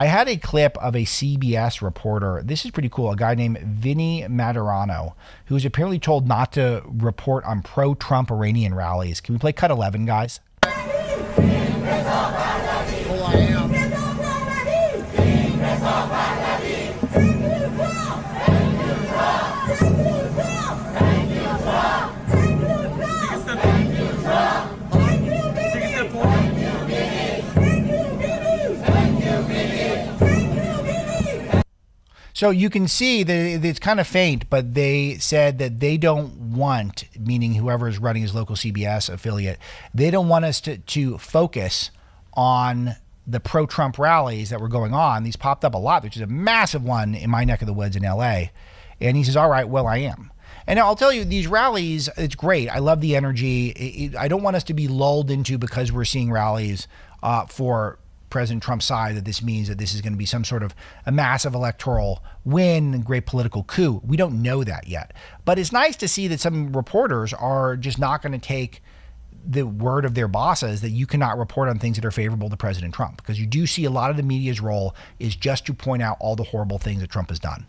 I had a clip of a CBS reporter. This is pretty cool. A guy named Vinny Maturano, who was apparently told not to report on pro-Trump Iranian rallies. Can we play cut 11, guys? So you can see that it's kind of faint, but they said that they don't want, meaning whoever is running his local CBS affiliate, they don't want us to focus on the pro-Trump rallies that were going on. These popped up a lot, which is a massive one in my neck of the woods in LA. And he says, all right, well, I am. And I'll tell you, these rallies, it's great. I love the energy. I don't want us to be lulled into, because we're seeing rallies for President Trump's side, that this means that this is going to be some sort of a massive electoral win, great political coup. We don't know that yet. But it's nice to see that some reporters are just not going to take the word of their bosses that you cannot report on things that are favorable to President Trump, because you do see a lot of the media's role is just to point out all the horrible things that Trump has done.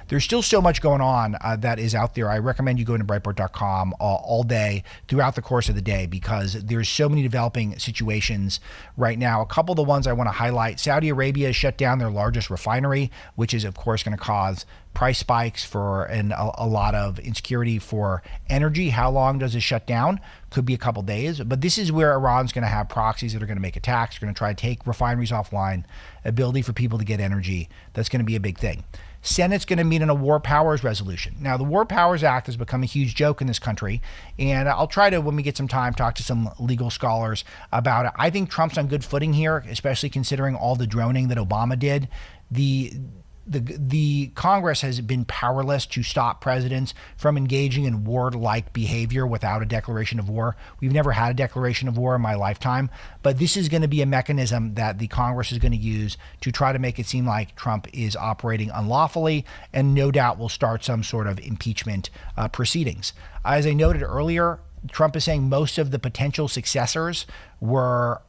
There's still so much going on that is out there. I recommend you go into Breitbart.com all day throughout the course of the day, because there's so many developing situations right now. A couple of the ones I want to highlight: Saudi Arabia has shut down their largest refinery, which is, of course, going to cause price spikes and a lot of insecurity for energy. How long does it shut down? Could be a couple days. But this is where Iran's going to have proxies that are going to make attacks, going to try to take refineries offline, ability for people to get energy. That's going to be a big thing. Senate's going to meet on a War Powers resolution. Now, the War Powers Act has become a huge joke in this country, and I'll try to, when we get some time, talk to some legal scholars about it. I think Trump's on good footing here, especially considering all the droning that Obama did. The Congress has been powerless to stop presidents from engaging in war-like behavior without a declaration of war. We've never had a declaration of war in my lifetime, but this is going to be a mechanism that the Congress is going to use to try to make it seem like Trump is operating unlawfully, and no doubt will start some sort of impeachment proceedings. As I noted earlier, Trump is saying most of the potential successors were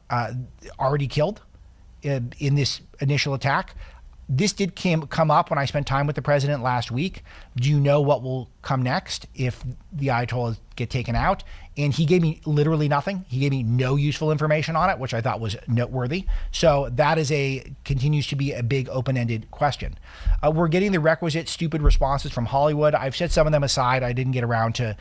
already killed in this initial attack. This did come up when I spent time with the president last week. Do you know what will come next if the Ayatollahs get taken out? And he gave me literally nothing. He gave me no useful information on it, which I thought was noteworthy. So that continues to be a big open-ended question. We're getting the requisite stupid responses from Hollywood. I've set some of them aside. I didn't get around to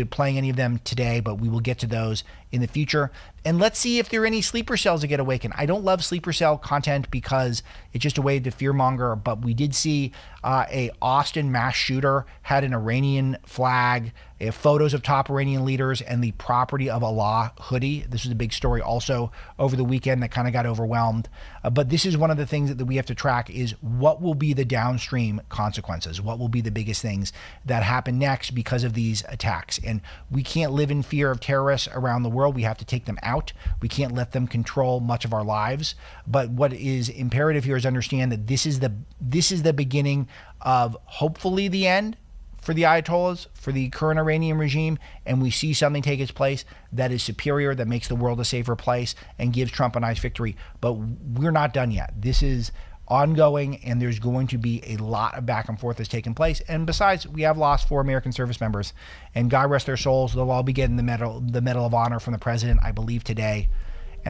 playing any of them today, but we will get to those in the future. And let's see if there are any sleeper cells that get awakened. I don't love sleeper cell content because it's just a way to fearmonger, but we did see a Austin mass shooter had an Iranian flag, photos of top Iranian leaders, and the property of Allah hoodie. This was a big story also over the weekend that kind of got overwhelmed. But this is one of the things that we have to track, is what will be the downstream consequences? What will be the biggest things that happen next because of these attacks? And we can't live in fear of terrorists around the world. We have to take them out. We can't let them control much of our lives. But what is imperative here is understand that this is the beginning of hopefully the end for the Ayatollahs, for the current Iranian regime, and we see something take its place that is superior, that makes the world a safer place and gives Trump a nice victory. But we're not done yet. This is ongoing, and there's going to be a lot of back and forth that's taken place. And besides, we have lost 4 American service members, and God rest their souls. They'll all be getting the Medal of Honor from the president, I believe, today.